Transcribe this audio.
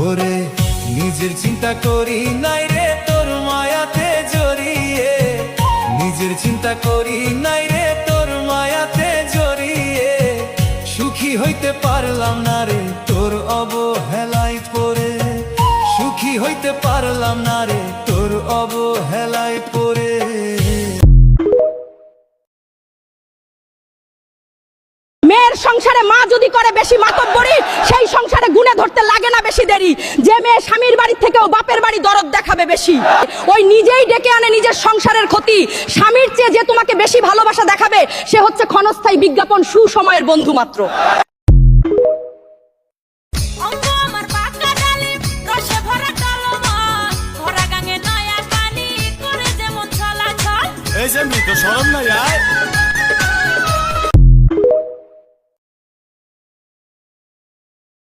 ওরে নিজের চিন্তা করি নাই রে তোর মায়াতে জড়িয়ে, নিজের চিন্তা করি নাই রে তোর মায়াতে জড়িয়ে, সুখী হইতে পারলাম না রে তোর অবহেলায় পড়ে, সুখী হইতে পারলাম না রে তোর অবহেলায় পড়ে। মেয়ের সংসারে মা যদি করে বেশি মাতব্বরি, সেই সংসারে গুণে ধরতে লাগে না বেশি দেরি। যে মেয়ে স্বামীর বাড়ি থেকেও বাপের বাড়ি দরদ দেখাবে বেশি, ওই নিজেই ডেকে আনে নিজের সংসারের ক্ষতি। স্বামীর চেয়ে যে তোমাকে বেশি ভালোবাসা দেখাবে, সে হচ্ছে ক্ষণস্থায়ী বিজ্ঞাপন, সুসময়ের বন্ধু মাত্র। এই যে মৃত শরম নাই